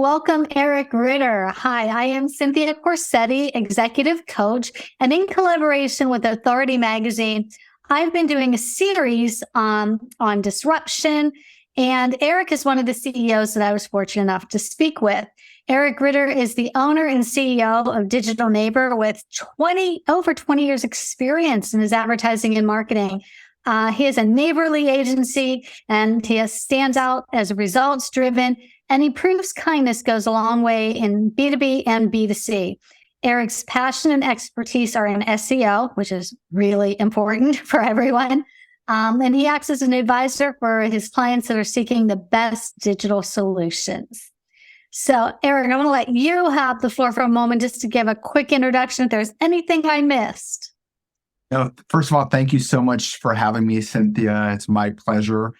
welcome Eric Ritter. Hi, I am Cynthia Corsetti, executive coach, and in collaboration with Authority Magazine, I've been doing a series on disruption, and Eric is one of the CEOs that I was fortunate enough to speak with. Eric Ritter is the owner and CEO of Digital Neighbor with over 20 years experience in his advertising and marketing. He is a neighborly agency, and he stands out as results-driven, and he proves kindness goes a long way in B2B and B2C. Eric's passion and expertise are in SEO, which is really important for everyone. And he acts as an advisor for his clients that are seeking the best digital solutions. So, Eric, I want to let you have the floor for a moment just to give a quick introduction if there's anything I missed. No, first of all, thank you so much for having me, Cynthia. It's my pleasure.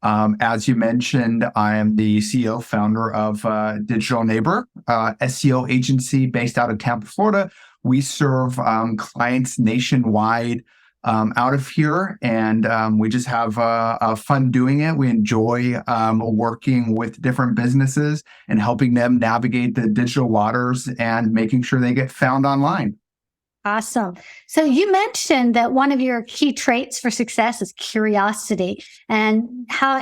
As you mentioned, I am the CEO founder of Digital Neighbor, SEO agency based out of Tampa, Florida. We serve clients nationwide out of here, and we just have fun doing it. We enjoy working with different businesses and helping them navigate the digital waters and making sure they get found online. Awesome. So you mentioned that one of your key traits for success is curiosity, and how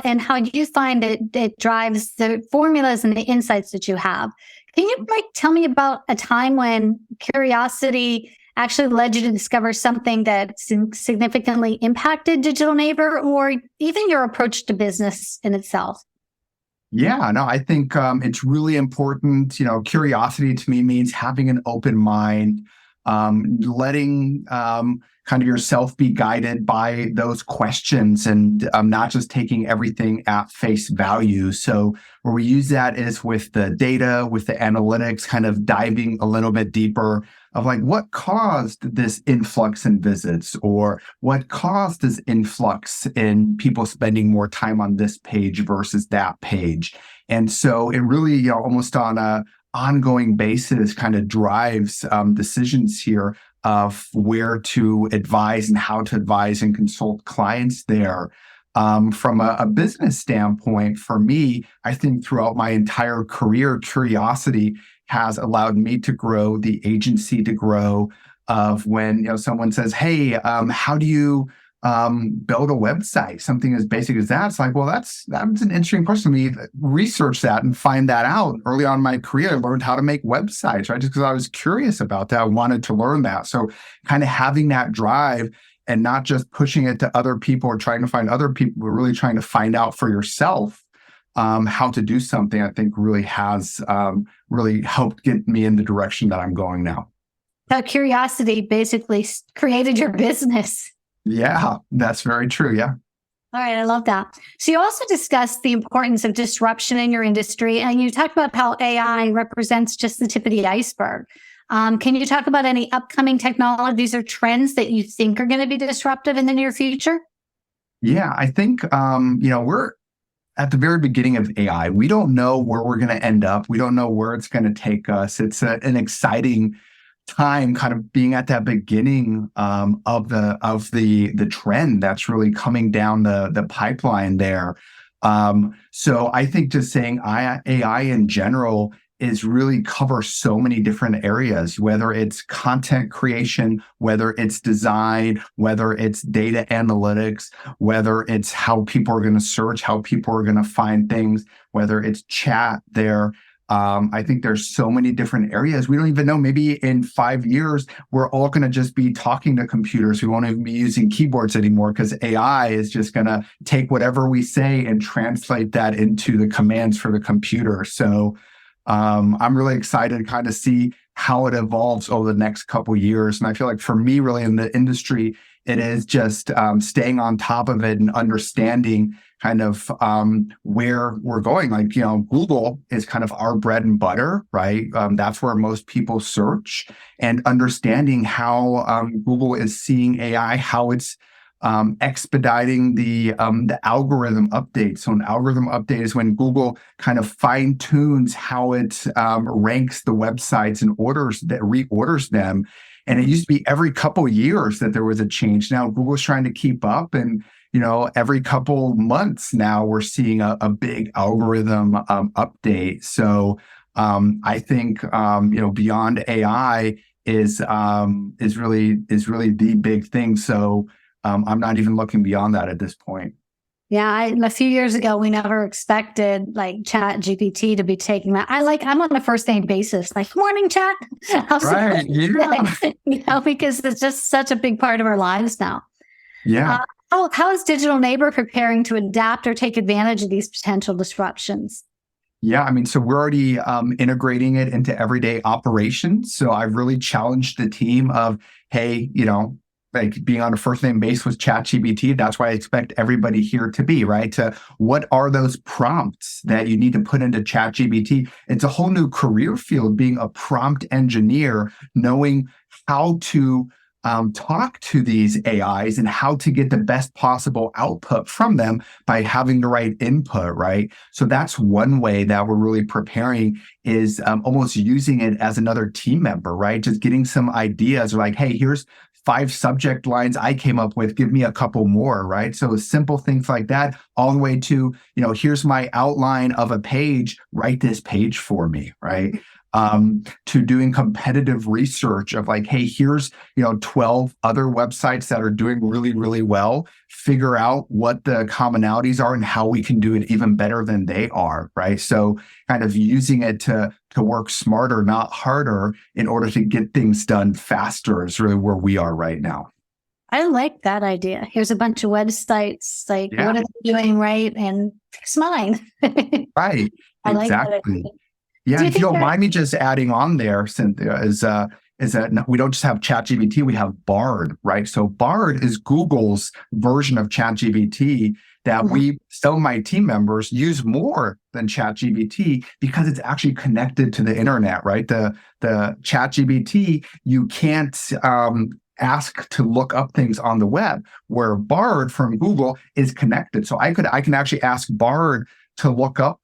you find it drives the formulas and the insights that you have. Can you tell me about a time when curiosity actually led you to discover something that significantly impacted Digital Neighbor, or even your approach to business in itself? Yeah, no, I think it's really important. Curiosity to me means having an open mind, letting kind of yourself be guided by those questions, and not just taking everything at face value. So where we use that is with the data, with the analytics, kind of diving a little bit deeper of what caused this influx in visits, or what caused this influx in people spending more time on this page versus that page. And so it really, almost on a ongoing basis kind of drives decisions here of where to advise and how to advise and consult clients there. From a business standpoint, for me, I think throughout my entire career, curiosity has allowed me to grow, the agency to grow. Of when someone says, "Hey, how do you build a website?" Something as basic as that. It's well, that's an interesting question to me. Research that and find that out. Early on in my career, I learned how to make websites, right? Just because I was curious about that, I wanted to learn that. So kind of having that drive and not just pushing it to other people or trying to find other people, but really trying to find out for yourself how to do something, I think really has really helped get me in the direction that I'm going now. That curiosity basically created your business. Yeah, that's very true. Yeah. All right. I love that. So you also discussed the importance of disruption in your industry, and you talked about how AI represents just the tip of the iceberg. Can you talk about any upcoming technologies or trends that you think are going to be disruptive in the near future? Yeah, I think, we're at the very beginning of AI. We don't know where we're going to end up. We don't know where it's going to take us. It's an exciting time kind of being at that beginning of the trend that's really coming down the pipeline there. So I think just saying AI in general is really cover so many different areas, whether it's content creation, whether it's design, whether it's data analytics, whether it's how people are going to search, how people are going to find things, whether it's chat there. I think there's so many different areas. We don't even know, maybe in 5 years, we're all going to just be talking to computers. We won't even be using keyboards anymore because AI is just going to take whatever we say and translate that into the commands for the computer. So I'm really excited to kind of see how it evolves over the next couple of years. And I feel like for me, really in the industry, it is just staying on top of it and understanding kind of where we're going. Google is kind of our bread and butter, right? That's where most people search, and understanding how Google is seeing AI, how it's expediting the algorithm update. So an algorithm update is when Google kind of fine tunes how it ranks the websites and reorders them. And it used to be every couple of years that there was a change. Now Google's trying to keep up, and every couple months now we're seeing a big algorithm update. So I think beyond AI is really the big thing. So I'm not even looking beyond that at this point. Yeah, a few years ago, we never expected like Chat GPT to be taking that. I'm on a first name basis, like morning chat. How's Right. Yeah. because it's just such a big part of our lives now. Yeah. How is Digital Neighbor preparing to adapt or take advantage of these potential disruptions? Yeah, I mean, so we're already integrating it into everyday operations. So I've really challenged the team of, hey, like being on a first name base with ChatGPT. That's why I expect everybody here to be, right? To what are those prompts that you need to put into ChatGPT? It's a whole new career field, being a prompt engineer, knowing how to talk to these AIs and how to get the best possible output from them by having the right input, right? So that's one way that we're really preparing is almost using it as another team member, right? Just getting some ideas like, hey, here's 5 subject lines I came up with, give me a couple more, right? So simple things like that, all the way to, here's my outline of a page, write this page for me, right? To doing competitive research of like, hey, here's 12 other websites that are doing really, really well. Figure out what the commonalities are and how we can do it even better than they are, right? So kind of using it to work smarter, not harder, in order to get things done faster is really where we are right now. I like that idea. Here's a bunch of websites, like Yeah. what are they doing right? And fix mine. Right. I like that Exactly. idea. Yeah, Do you if you think don't mind me just adding on there, Cynthia, is that we don't just have ChatGPT, we have Bard, right? So Bard is Google's version of ChatGPT that some of my team members use more than ChatGPT because it's actually connected to the internet, right? The ChatGPT, you can't ask to look up things on the web, where Bard from Google is connected. So I can actually ask Bard to look up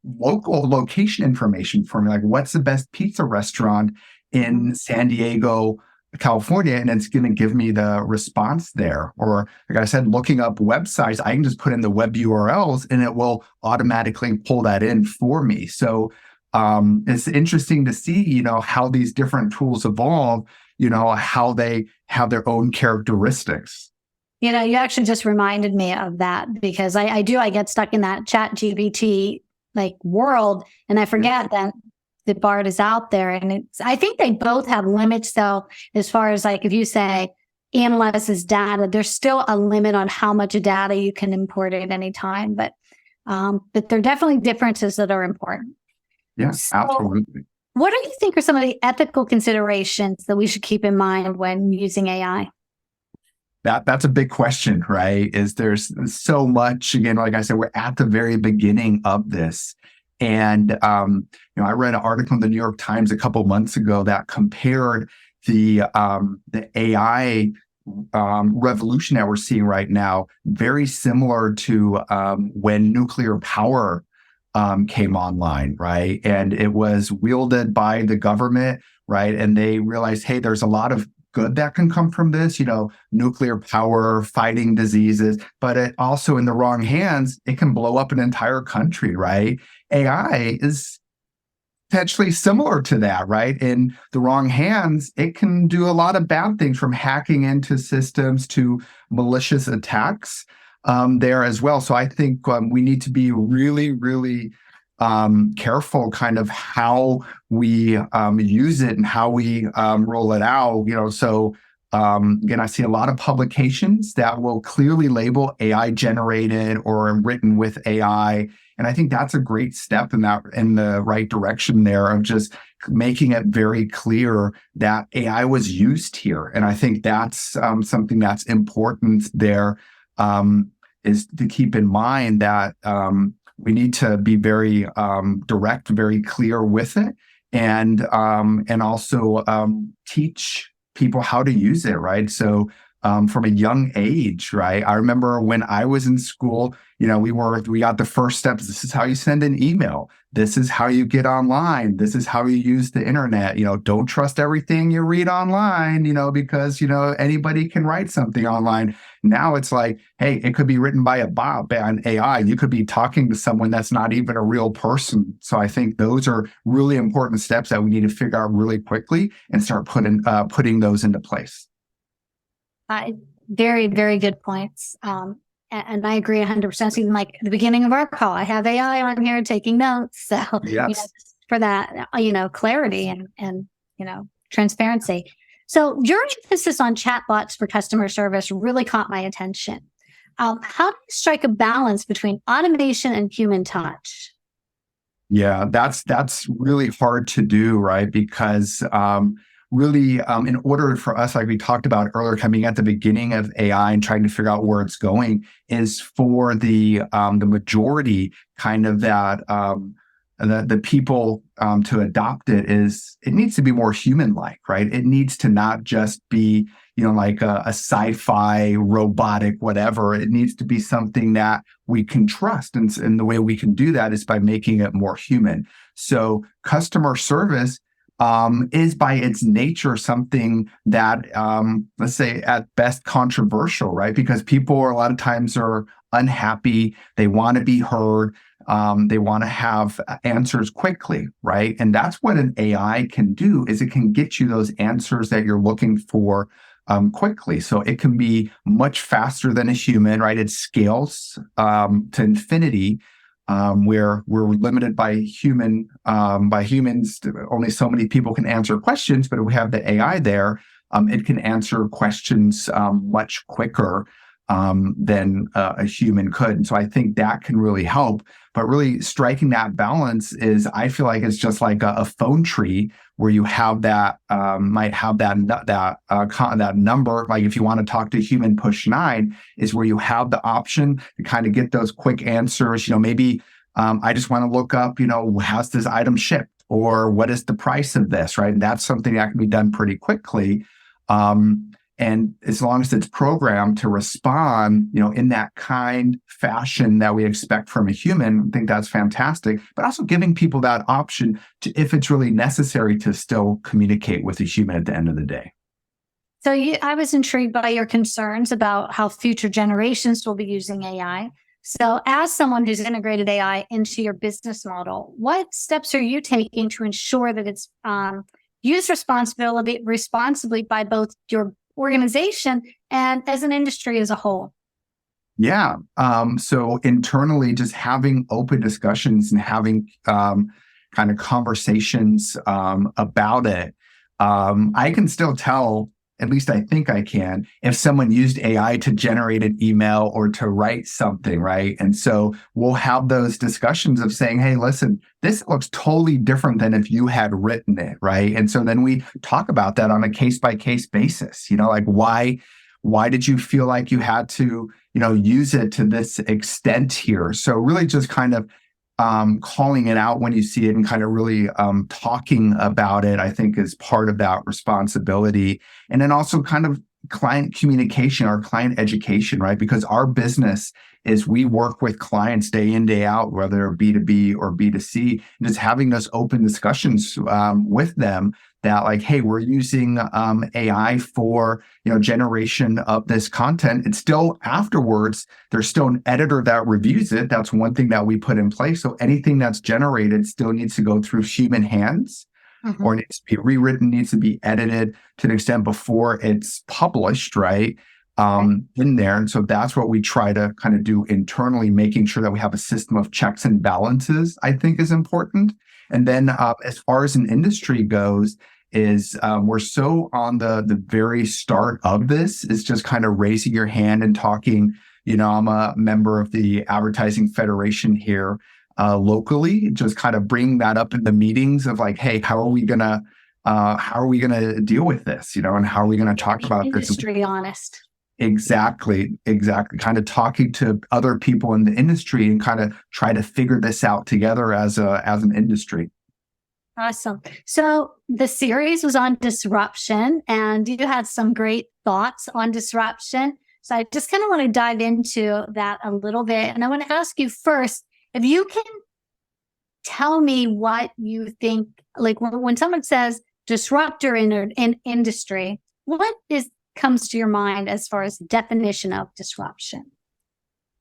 local location information for me, like what's the best pizza restaurant in San Diego, California, and it's going to give me the response there. Or like I said, looking up websites, I can just put in the web URLs and it will automatically pull that in for me. So it's interesting to see, how these different tools evolve, how they have their own characteristics. You actually just reminded me of that because I get stuck in that Chat GPT like world and I forget that the Bard is out there. And I think they both have limits though, as far as like, if you say analyze this data, there's still a limit on how much data you can import at any time. But there are definitely differences that are important. Yeah, So, absolutely. what do you think are some of the ethical considerations that we should keep in mind when using AI? That's a big question, right? There's so much, again, like I said, we're at the very beginning of this. And, I read an article in the New York Times a couple months ago that compared the AI revolution that we're seeing right now, very similar to when nuclear power came online, right? And it was wielded by the government, right? And they realized, hey, there's a lot of good that can come from this, nuclear power, fighting diseases, but it also in the wrong hands, it can blow up an entire country, right? AI is potentially similar to that, right? In the wrong hands, it can do a lot of bad things from hacking into systems to malicious attacks there as well. So I think we need to be really, really careful kind of how we use it and how we roll it out, so again, I see a lot of publications that will clearly label AI generated or written with AI. And I think that's a great step in the right direction there of just making it very clear that AI was used here. And I think that's something that's important there, is to keep in mind that we need to be very direct, very clear with it, and also teach people how to use it, right? So from a young age, right? I remember when I was in school, we got the first steps. This is how you send an email. This is how you get online. This is how you use the internet. Don't trust everything you read online, because, anybody can write something online. Now it's like, hey, it could be written by a bot, by an AI. You could be talking to someone that's not even a real person. So I think those are really important steps that we need to figure out really quickly and start putting those into place. Very, very good points. And I agree 100%. Even like at the beginning of our call, I have AI on here taking notes. So Yes. for that, clarity and transparency. So your emphasis on chatbots for customer service really caught my attention. How do you strike a balance between automation and human touch? Yeah, that's really hard to do, right? Because really, in order for us, like we talked about earlier, coming at the beginning of AI and trying to figure out where it's going, is for the majority kind of that the people to adopt it needs to be more human-like, right? It needs to not just be like a sci-fi robotic whatever. It needs to be something that we can trust, and the way we can do that is by making it more human. So customer service is by its nature something that, let's say at best controversial, right? Because people a lot of times are unhappy. They want to be heard. They want to have answers quickly, right? And that's what an AI can do, is it can get you those answers that you're looking for quickly. So it can be much faster than a human, right? It scales to infinity. Where we're limited by humans, only so many people can answer questions. But if we have the AI there, it can answer questions much quicker than a human could. And so I think that can really help. But really striking that balance I feel like it's just like a phone tree where you have that, might have that number. Like if you want to talk to human, push 9 is where you have the option to kind of get those quick answers. Maybe I just want to look up, how's this item shipped, or what is the price of this, right? And that's something that can be done pretty quickly. And as long as it's programmed to respond, in that kind fashion that we expect from a human, I think that's fantastic. But also giving people that option to, if it's really necessary, to still communicate with a human at the end of the day. So I was intrigued by your concerns about how future generations will be using AI. So as someone who's integrated AI into your business model, what steps are you taking to ensure that it's used responsibly by both your organization and as an industry as a whole? Yeah. So internally, just having open discussions and having kind of conversations about it. I can still tell, at least I think I can, if someone used AI to generate an email or to write something, right? And so we'll have those discussions of saying, hey, listen, this looks totally different than if you had written it, right? And so then we talk about that on a case-by-case basis, like why did you feel like you had to, use it to this extent here? So really just kind of calling it out when you see it and kind of really talking about it, I think is part of that responsibility. And then also kind of client communication or client education, right? Because our business is we work with clients day in, day out, whether B2B or B2C, and just having those open discussions with them that like, hey, we're using AI for, generation of this content. It's still afterwards, there's still an editor that reviews it. That's one thing that we put in place. So anything that's generated still needs to go through human hands. Mm-hmm. Or needs to be rewritten, needs to be edited to an extent before it's published, right? In there. And so that's what we try to kind of do internally, making sure that we have a system of checks and balances, I think is important. And then as far as an industry goes, is we're so on the very start of this, is just kind of raising your hand and talking. I'm a member of the Advertising Federation here locally, just kind of bringing that up in the meetings of like, hey, how are we gonna deal with this, and how are we gonna talk about this? Industry honest. Exactly. Kind of talking to other people in the industry and kind of try to figure this out together as an industry. Awesome. So the series was on disruption, and you had some great thoughts on disruption. So I just kind of want to dive into that a little bit. And I want to ask you first, if you can tell me what you think, like when someone says disruptor in industry, what comes to your mind as far as definition of disruption?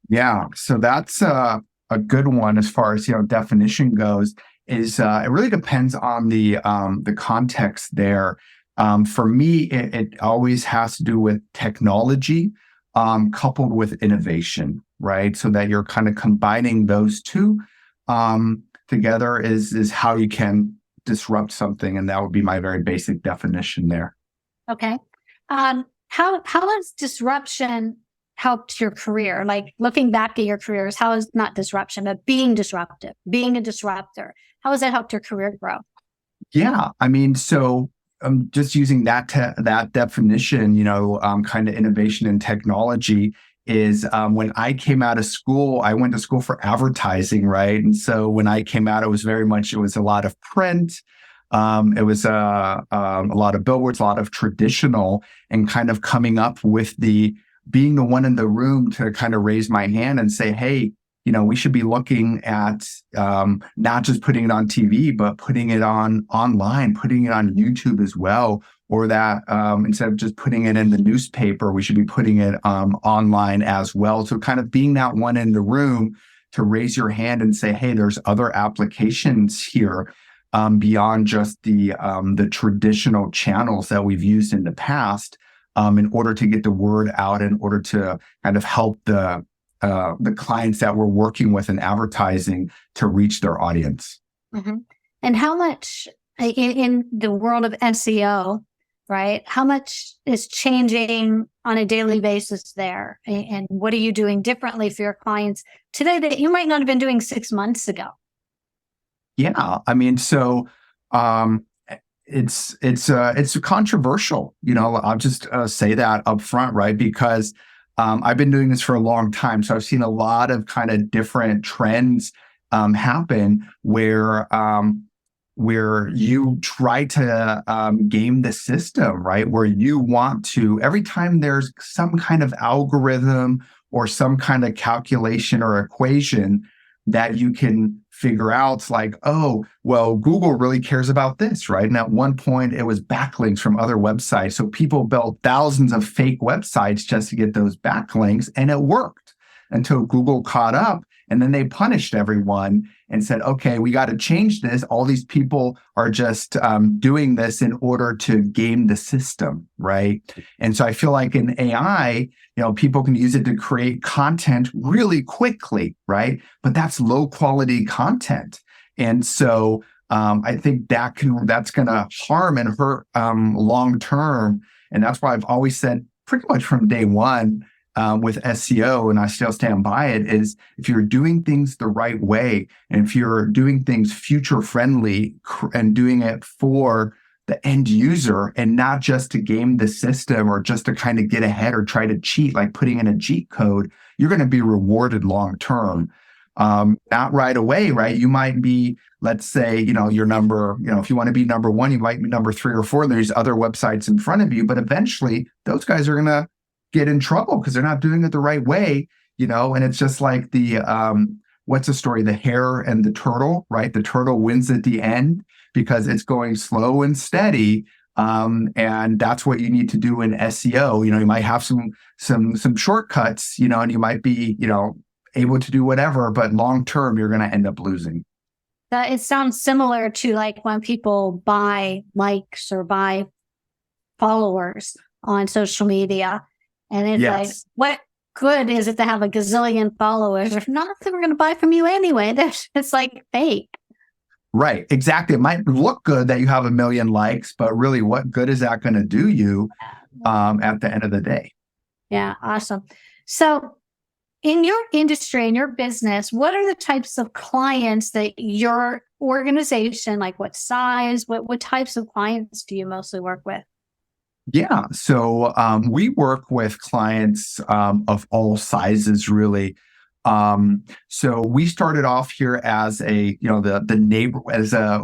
Yeah, so that's a good one as far as definition goes. Is it really depends on the context there. For me, it always has to do with technology coupled with innovation, right? So that you're kind of combining those two together is how you can disrupt something, and that would be my very basic definition there. Okay. How has disruption helped your career? Like looking back at your careers, how is not disruption, but being disruptive, being a disruptor, how has that helped your career grow? Yeah, I mean, so just using that definition, kind of innovation and technology is when I came out of school, I went to school for advertising, right? And so when I came out, it was a lot of print. It was a lot of billboards, a lot of traditional, and kind of coming up with being the one in the room to kind of raise my hand and say, hey, we should be looking at not just putting it on TV, but putting it online, putting it on YouTube as well, or that instead of just putting it in the newspaper, we should be putting it online as well. So kind of being that one in the room to raise your hand and say, hey, there's other applications here beyond just the traditional channels that we've used in the past in order to get the word out, in order to kind of help the clients that we're working with in advertising to reach their audience. Mm-hmm. And how much in the world of SEO, right? How much is changing on a daily basis there? And what are you doing differently for your clients today that you might not have been doing 6 months ago? Yeah, I mean, so it's controversial. I'll just say that up front, right? Because I've been doing this for a long time, so I've seen a lot of kind of different trends happen where you try to game the system, right? Where you want to, every time there's some kind of algorithm or some kind of calculation or equation that you can figure out, like, oh, well, Google really cares about this, right? And at one point, it was backlinks from other websites. So people built thousands of fake websites just to get those backlinks, and it worked until Google caught up. And then they punished everyone and said, okay, we got to change this. All these people are just doing this in order to game the system, right? And so I feel like in AI, people can use it to create content really quickly, right? But that's low quality content. And so I think that's going to harm and hurt long term. And that's why I've always said pretty much from day one, with SEO, and I still stand by it, is if you're doing things the right way, and if you're doing things future friendly and doing it for the end user and not just to game the system or just to kind of get ahead or try to cheat, like putting in a cheat code, you're going to be rewarded long term. Not right away, right? You might be, let's say, your number, if you want to be number one, you might be number 3 or 4. There's other websites in front of you, but eventually those guys are going to get in trouble because they're not doing it the right way, and it's just like what's the story? The hare and the turtle, right? The turtle wins at the end because it's going slow and steady. And that's what you need to do in SEO. You might have some shortcuts, and you might be, able to do whatever, but long term, you're going to end up losing. It sounds similar to like when people buy likes or buy followers on social media. And it's like, what good is it to have a gazillion followers if not that we're going to buy from you anyway? It's like fake. Right, exactly. It might look good that you have 1 million likes, but really, what good is that going to do you at the end of the day? Yeah, awesome. So in your industry, in your business, what are the types of clients that your organization, like what size, what types of clients do you mostly work with? Yeah, so we work with clients of all sizes, really. So we started off here as the neighbor,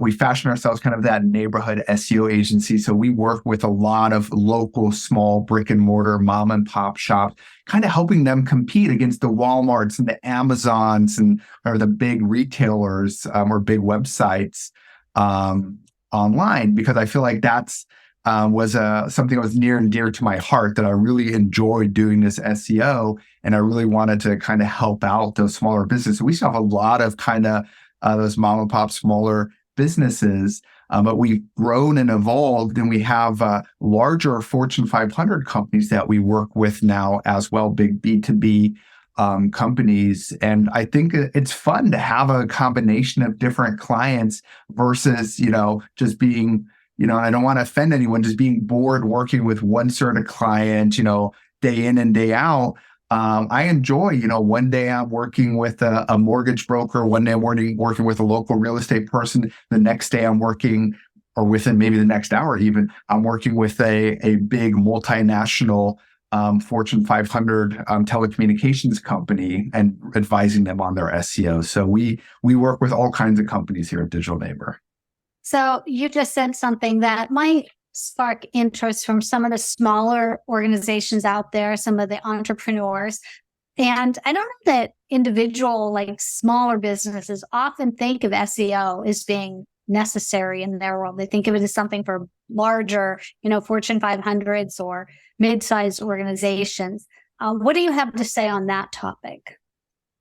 we fashioned ourselves kind of that neighborhood SEO agency. So we work with a lot of local, small brick and mortar mom and pop shops, kind of helping them compete against the Walmarts and the Amazons or the big retailers, or big websites, online, because I feel like that's was something that was near and dear to my heart, that I really enjoyed doing this SEO, and I really wanted to kind of help out those smaller businesses. We still have a lot of kind of those mom and pop smaller businesses, but we've grown and evolved, and we have larger Fortune 500 companies that we work with now as well, big B2B companies. And I think it's fun to have a combination of different clients versus, just being, I don't want to offend anyone, just being bored working with one sort of client, day in and day out. I enjoy, one day I'm working with a mortgage broker, one day I'm working with a local real estate person, the next day I'm working, or within maybe the next hour even, I'm working with a big multinational Fortune 500 telecommunications company and advising them on their SEO. So we work with all kinds of companies here at Digital Neighbor. So you just said something that might spark interest from some of the smaller organizations out there, some of the entrepreneurs. And I don't know that individual, smaller businesses often think of SEO as being necessary in their world. They think of it as something for larger, Fortune 500s or mid-sized organizations. What do you have to say on that topic?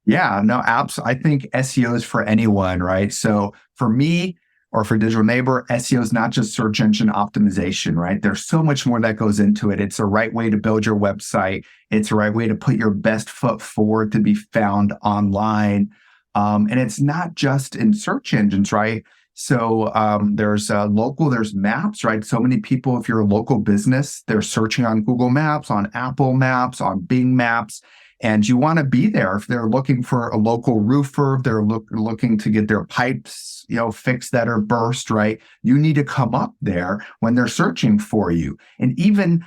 Yeah, no, absolutely. I think SEO is for anyone, right? So for me, or for Digital Neighbor, SEO is not just search engine optimization, right? There's so much more that goes into it. It's the right way to build your website. It's the right way to put your best foot forward to be found online. And it's not just in search engines, right? So there's maps, right? So many people, if you're a local business, they're searching on Google Maps, on Apple Maps, on Bing Maps. And you want to be there if they're looking for a local roofer, if they're looking to get their pipes, fixed that are burst, right? You need to come up there when they're searching for you. And even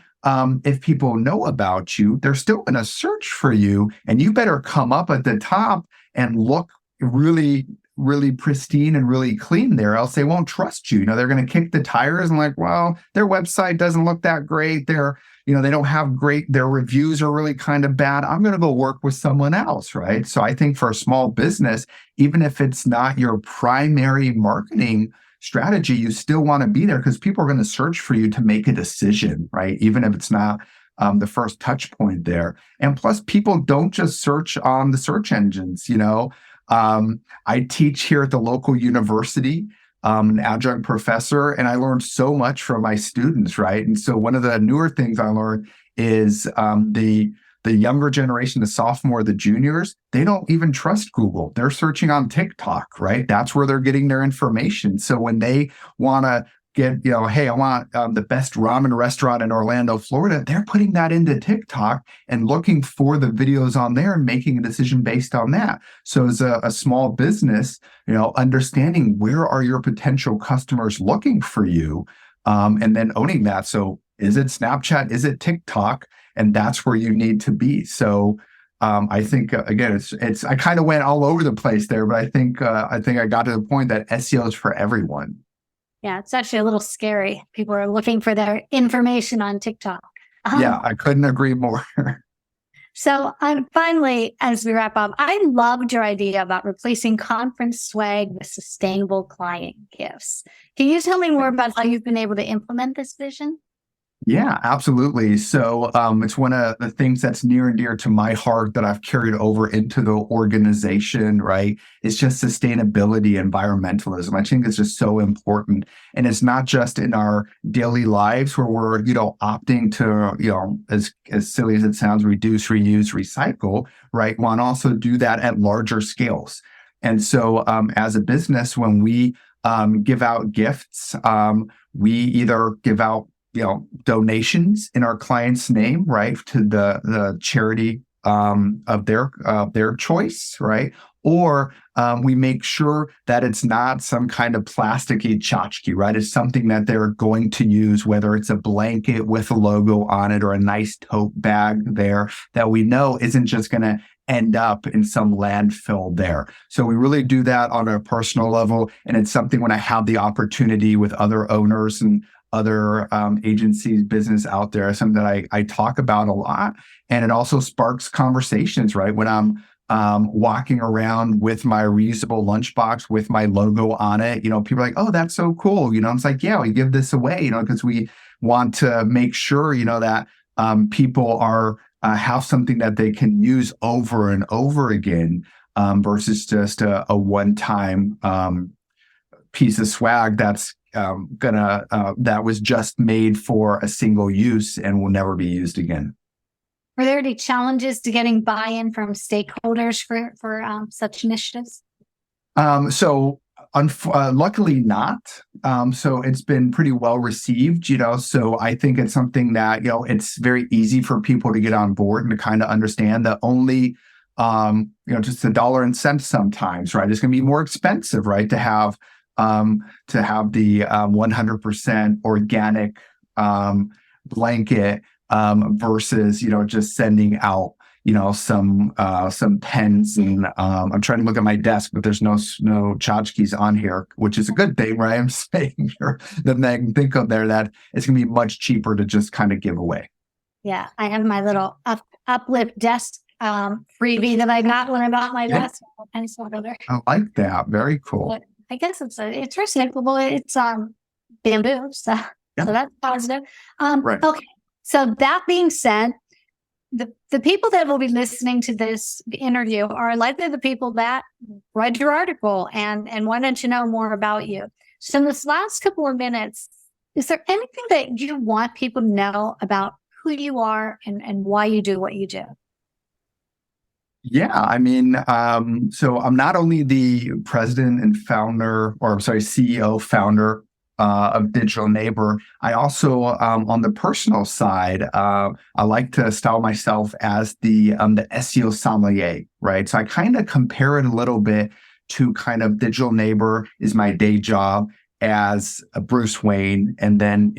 if people know about you, they're still going to search for you, and you better come up at the top and look really, really pristine and really clean there, else they won't trust you. They're going to kick the tires and well, their website doesn't look that great. They don't have their reviews are really kind of bad. I'm going to go work with someone else, right? So I think for a small business, even if it's not your primary marketing strategy, you still want to be there, because people are going to search for you to make a decision, right? Even if it's not the first touch point there. And plus, people don't just search on the search engines. I teach here at the local university, an adjunct professor, and I learned so much from my students, right? And so one of the newer things I learned is the younger generation, the sophomore, the juniors, they don't even trust Google. They're searching on TikTok, right? That's where they're getting their information. So when they want to get, hey, I want the best ramen restaurant in Orlando, Florida, they're putting that into TikTok and looking for the videos on there and making a decision based on that. So as a small business, understanding where are your potential customers looking for you, and then owning that. So is it Snapchat? Is it TikTok? And that's where you need to be. So I think again, it's I kind of went all over the place there, but I think I got to the point that SEO is for everyone. Yeah, it's actually a little scary. People are looking for their information on TikTok. Yeah, I couldn't agree more. So finally, as we wrap up, I loved your idea about replacing conference swag with sustainable client gifts. Can you tell me more about how you've been able to implement this vision? Yeah, absolutely. So it's one of the things that's near and dear to my heart that I've carried over into the organization, right? It's just sustainability, environmentalism. I think it's just so important. And it's not just in our daily lives where we're, opting to, as silly as it sounds, reduce, reuse, recycle, right? We want to also do that at larger scales. And so as a business, when we give out gifts, we either give out donations in our client's name, right, to the charity of their choice, right? Or we make sure that it's not some kind of plasticky tchotchke, right? It's something that they're going to use, whether it's a blanket with a logo on it or a nice tote bag there that we know isn't just going to end up in some landfill there. So we really do that on a personal level. And it's something when I have the opportunity with other owners and other agencies, business out there, something that I talk about a lot. And it also sparks conversations, right? When I'm walking around with my reusable lunchbox with my logo on it, people are like, oh, that's so cool. It's like, yeah, we give this away, because we want to make sure, that people are have something that they can use over and over again, versus just a one-time piece of swag that's that was just made for a single use and will never be used again. Are there any challenges to getting buy-in from stakeholders for such initiatives? Luckily not. So it's been pretty well received, so I think it's something that, it's very easy for people to get on board and to kind of understand that only, just a dollar and cents sometimes, right? It's going to be more expensive, right? To have the 100% organic blanket versus, just sending out, some pens, and I'm trying to look at my desk, but there's no tchotchkes on here, which is a good thing, right? I'm saying here that I can think of there that it's going to be much cheaper to just kind of give away. Yeah, I have my little uplift desk freebie that I got when I bought my desk. Pencil holder. I like that. Very cool. But I guess it's recyclable. It's bamboo, so that's positive. Right. Okay. So that being said, the people that will be listening to this interview are likely the people that read your article and wanted to know more about you. So in this last couple of minutes, is there anything that you want people to know about who you are and why you do what you do? Yeah, I mean, so I'm not only the president and founder, or I'm sorry, CEO, founder of Digital Neighbor. I also, on the personal side, I like to style myself as the SEO sommelier, right? So I kind of compare it a little bit to kind of Digital Neighbor is my day job as a Bruce Wayne, and then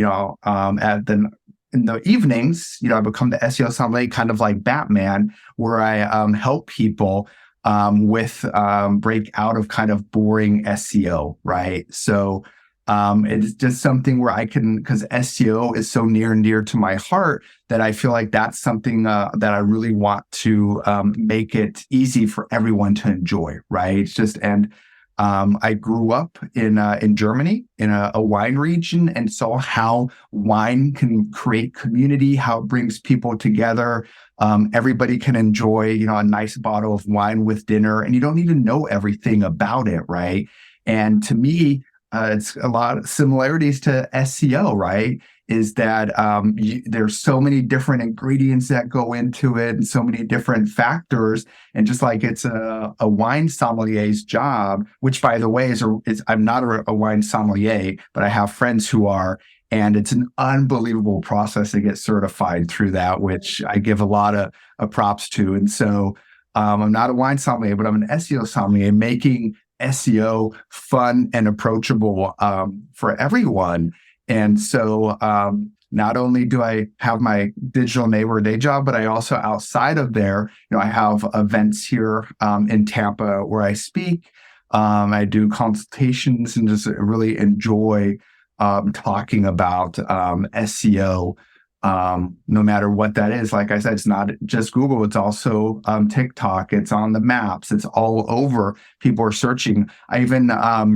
in the evenings, I become the SEO sommelier, kind of like Batman, where I help people with break out of kind of boring SEO, right? So it's just something where I can, because SEO is so near and dear to my heart, that I feel like that's something that I really want to make it easy for everyone to enjoy, right? It's just, and I grew up in Germany, in a wine region, and saw how wine can create community, how it brings people together. Everybody can enjoy, a nice bottle of wine with dinner, and you don't need to know everything about it, right? And to me, it's a lot of similarities to SEO, right? Is that there's so many different ingredients that go into it and so many different factors. And just like it's a wine sommelier's job, which by the way is I'm not a wine sommelier, but I have friends who are. And it's an unbelievable process to get certified through that, which I give a lot of props to. And so I'm not a wine sommelier, but I'm an SEO sommelier, making SEO fun and approachable for everyone. And so not only do I have my Digital Neighbor day job, but I also, outside of there, I have events here in Tampa where I speak. I do consultations and just really enjoy talking about SEO. No matter what that is. Like I said, it's not just Google, it's also TikTok, it's on the maps, it's all over. People are searching. I even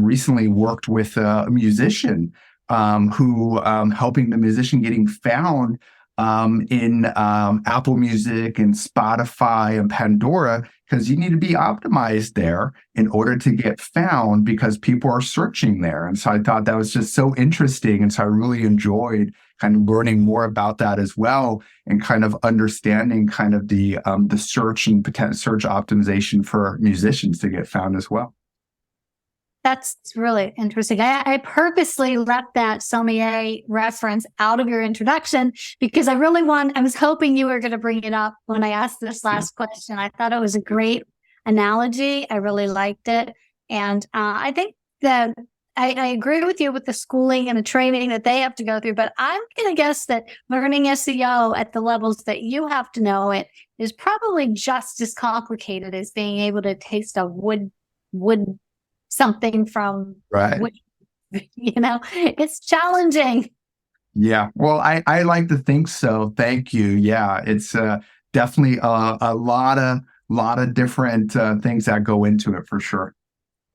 recently worked with a musician who helping the musician getting found in Apple Music and Spotify and Pandora, because you need to be optimized there in order to get found, because people are searching there. And so I thought that was just so interesting. And so I really enjoyed kind of learning more about that as well, and kind of understanding kind of the search and potential search optimization for musicians to get found as well. That's really interesting. I purposely left that sommelier reference out of your introduction because I was hoping you were going to bring it up when I asked this last question. I thought it was a great analogy. I really liked it. And I think that I agree with you with the schooling and the training that they have to go through, but I'm going to guess that learning SEO at the levels that you have to know it is probably just as complicated as being able to taste a wood something from Right. wood. It's challenging. Yeah. Well, I like to think so. Thank you. Yeah. It's definitely a lot of different things that go into it for sure.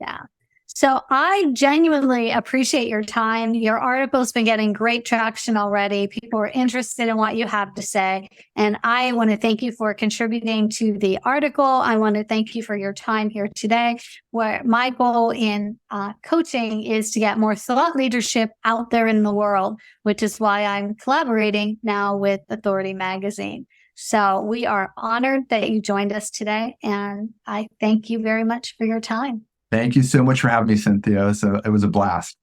Yeah. So I genuinely appreciate your time. Your article's been getting great traction already. People are interested in what you have to say. And I want to thank you for contributing to the article. I want to thank you for your time here today, where my goal in coaching is to get more thought leadership out there in the world, which is why I'm collaborating now with Authority Magazine. So we are honored that you joined us today. And I thank you very much for your time. Thank you so much for having me, Cynthia. So it was a blast.